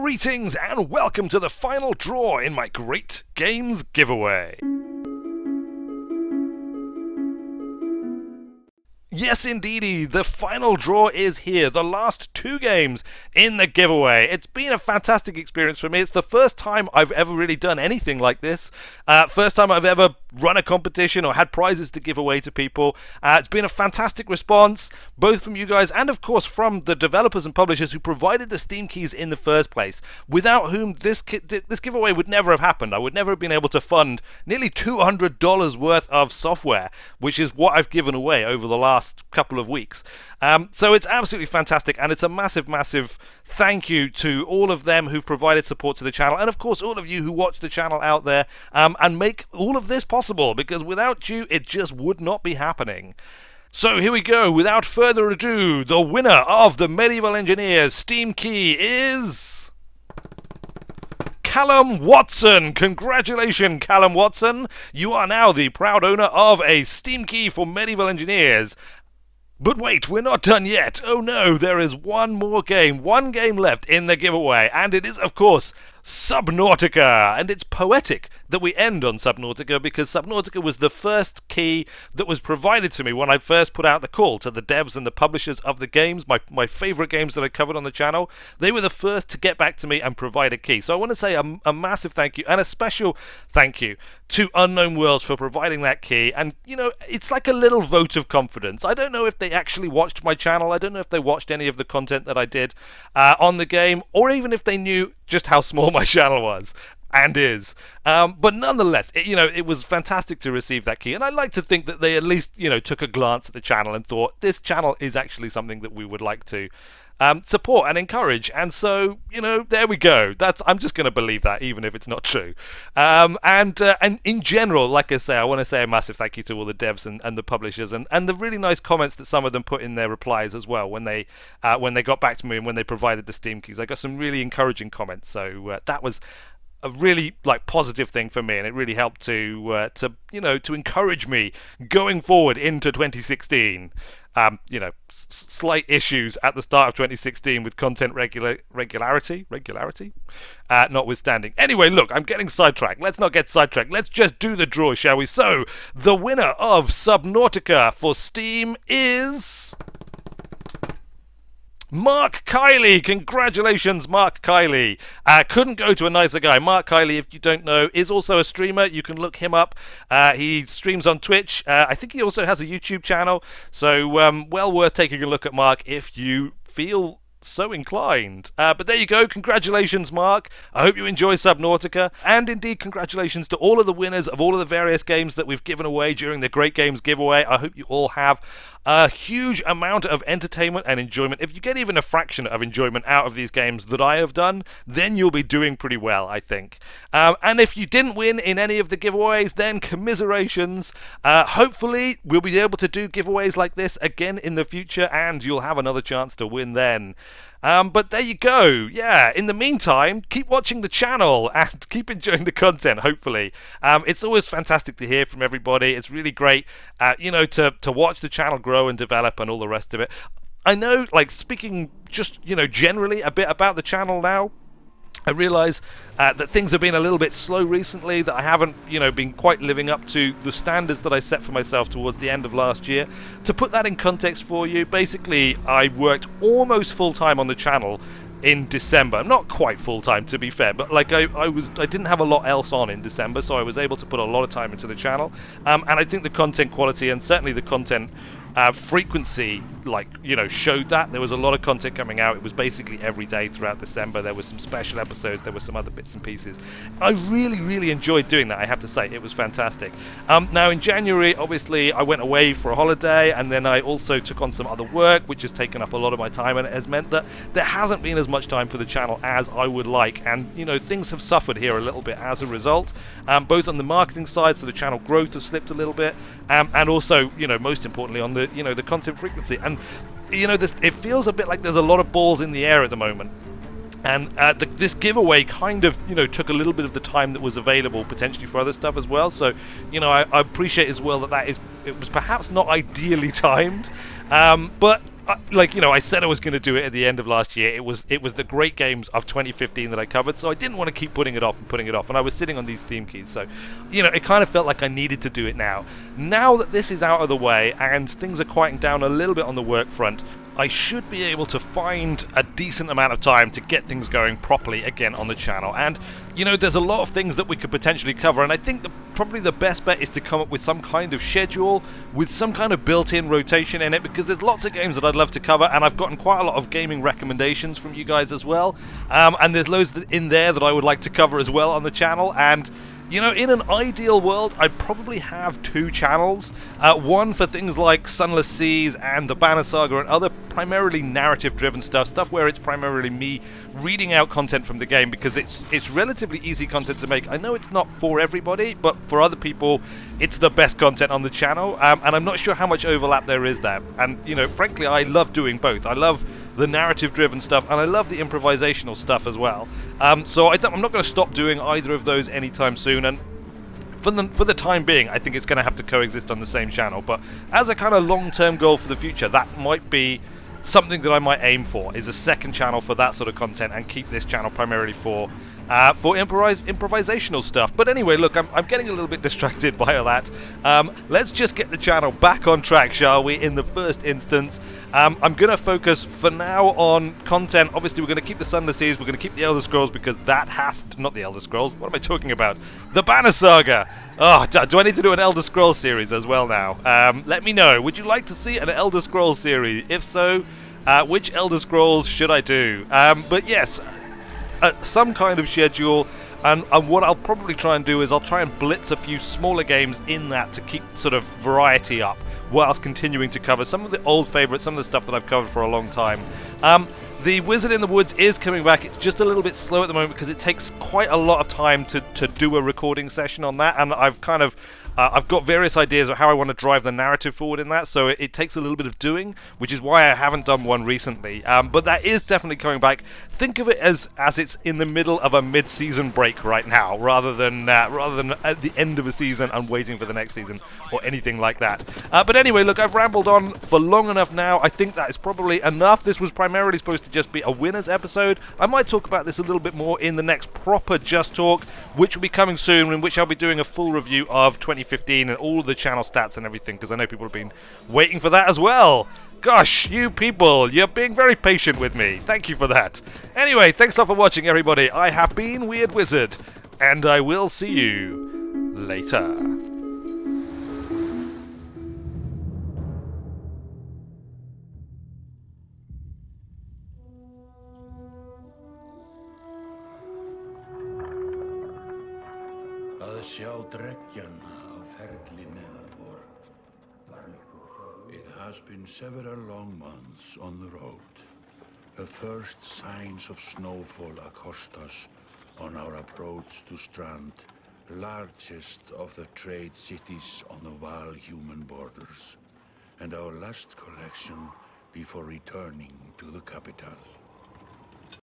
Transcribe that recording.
Greetings and welcome to the final draw in my Great Games giveaway. Yes, indeedy, the final draw is here, the last two games in the giveaway. It's been a fantastic experience for me. It's the first time I've ever really done anything like this. First time I've ever run a competition or had prizes to give away to people. It's been a fantastic response, both from you guys and, of course, from the developers and publishers who provided the Steam keys in the first place, without whom this giveaway would never have happened. I would never have been able to fund nearly $200 worth of software, which is what I've given away over the last couple of weeks. So it's absolutely fantastic, and it's a massive thank you to all of them who've provided support to the channel, and of course all of you who watch the channel out there and make all of this possible, because without you it just would not be happening. So here we go, without further ado, the winner of the Medieval Engineers Steam key is Callum Watson. Congratulations, Callum Watson. You are now the proud owner of a Steam key for Medieval Engineers. But wait, we're not done yet. Oh no, there is one game left in the giveaway, and it is, of course, Subnautica. And it's poetic that we end on Subnautica, because Subnautica was the first key that was provided to me when I first put out the call to the devs and the publishers of the games, my favourite games that I covered on the channel. They were the first to get back to me and provide a key. So I want to say a massive thank you, and a special thank you to Unknown Worlds for providing that key. And, you know, it's like a little vote of confidence. I don't know if they actually watched my channel. I don't know if they watched any of the content that I did on the game, or even if they knew just how small my channel was and is. But nonetheless, it was fantastic to receive that key, and I like to think that they at least, took a glance at the channel and thought, this channel is actually something that we would like to support and encourage. And so, there we go. I'm just going to believe that, even if it's not true. And in general, like I say, I want to say a massive thank you to all the devs and the publishers, and the really nice comments that some of them put in their replies as well when they got back to me and when they provided the Steam keys. I got some really encouraging comments, so that was a really positive thing for me, and it really helped to encourage me going forward into 2016. Slight issues at the start of 2016 with content regularity notwithstanding. Anyway, look, I'm getting sidetracked. Let's not get sidetracked. Let's just do the draw, shall we? So, the winner of Subnautica for Steam is Mark Kiley. Congratulations, Mark Kiley. Couldn't go to a nicer guy. Mark Kiley, if you don't know, is also a streamer. You can look him up. He streams on Twitch. I think he also has a YouTube channel. So, well worth taking a look at Mark if you feel so inclined. But there you go. Congratulations, Mark. I hope you enjoy Subnautica. And indeed, congratulations to all of the winners of all of the various games that we've given away during the Great Games giveaway. I hope you all have a huge amount of entertainment and enjoyment. If you get even a fraction of enjoyment out of these games that I have done, then you'll be doing pretty well, I think. And if you didn't win in any of the giveaways, then commiserations. Hopefully, we'll be able to do giveaways like this again in the future, and you'll have another chance to win then. But there you go. Yeah, in the meantime, keep watching the channel and keep enjoying the content, hopefully. It's always fantastic to hear from everybody. It's really great, to watch the channel grow and develop and all the rest of it. I know, speaking just, generally a bit about the channel now, I realise that things have been a little bit slow recently, that I haven't, been quite living up to the standards that I set for myself towards the end of last year. To put that in context for you, basically, I worked almost full-time on the channel in December. Not quite full-time, to be fair, but I didn't have a lot else on in December, so I was able to put a lot of time into the channel. And I think the content quality and certainly the content frequency, showed that. There was a lot of content coming out. It was basically every day throughout December. There were some special episodes. There were some other bits and pieces. I really enjoyed doing that, I have to say. It was fantastic. Now, in January, obviously, I went away for a holiday, and then I also took on some other work, which has taken up a lot of my time, and it has meant that there hasn't been as much time for the channel as I would like. And, things have suffered here a little bit as a result, both on the marketing side, so the channel growth has slipped a little bit, and also, most importantly, on the the content frequency. And it feels a bit like there's a lot of balls in the air at the moment. And this giveaway kind of, took a little bit of the time that was available potentially for other stuff as well. So, I appreciate as well that it was perhaps not ideally timed. But like, you know, I said I was going to do it at the end of last year. It was the great games of 2015 that I covered, so I didn't want to keep putting it off and putting it off. And I was sitting on these Steam keys, so, you know, it kind of felt like I needed to do it now. Now that this is out of the way and things are quieting down a little bit on the work front, I should be able to find a decent amount of time to get things going properly again on the channel. And, you know, there's a lot of things that we could potentially cover, and I think probably the best bet is to come up with some kind of schedule with some kind of built-in rotation in it, because there's lots of games that I'd love to cover, and I've gotten quite a lot of gaming recommendations from you guys as well. And there's loads in there that I would like to cover as well on the channel. And you know, in an ideal world, I'd probably have 2 channels. One for things like Sunless Seas and the Banner Saga and other primarily narrative-driven stuff where it's primarily me reading out content from the game, because it's relatively easy content to make. I know it's not for everybody, but for other people, it's the best content on the channel, and I'm not sure how much overlap there is there. And, you know, frankly, I love doing both. I love the narrative-driven stuff, and I love the improvisational stuff as well. So I'm not going to stop doing either of those anytime soon, and for the time being, I think it's going to have to coexist on the same channel. But as a kind of long-term goal for the future, that might be something that I might aim for, is a second channel for that sort of content, and keep this channel primarily for improvisational stuff. But anyway, look, I'm getting a little bit distracted by all that. Let's just get the channel back on track, shall we, in the first instance. I'm going to focus for now on content. Obviously, we're going to keep the Sunless Seas, we're going to keep the Elder Scrolls, because that has to, not the Elder Scrolls, what am I talking about? The Banner Saga! Oh, do I need to do an Elder Scrolls series as well now? Let me know. Would you like to see an Elder Scrolls series? If so, which Elder Scrolls should I do? But yes, some kind of schedule, and what I'll probably try and do is I'll try and blitz a few smaller games in that to keep sort of variety up, whilst continuing to cover some of the old favourites, some of the stuff that I've covered for a long time. The Wizard in the Woods is coming back. It's just a little bit slow at the moment because it takes quite a lot of time to do a recording session on that, and I've kind of I've got various ideas of how I want to drive the narrative forward in that, so it takes a little bit of doing, which is why I haven't done one recently. But that is definitely coming back. Think of it as it's in the middle of a mid-season break right now, rather than at the end of a season and waiting for the next season or anything like that. But anyway, look, I've rambled on for long enough now. I think that is probably enough. This was primarily supposed to just be a winners episode. I might talk about this a little bit more in the next proper Just Talk, which will be coming soon, in which I'll be doing a full review of 2015 and all of the channel stats and everything, because I know people have been waiting for that as well. Gosh, you people, you're being very patient with me. Thank you for that. Anyway, thanks a lot for watching, everybody. I have been Weird Wizard, and I will see you later. Að sjá dreggjana á ferli neðanvor. It has been several long months on the road. The first signs of snowfall accost us on our approach to Strand, largest of the trade cities on the Val-human borders, and our last collection before returning to the capital.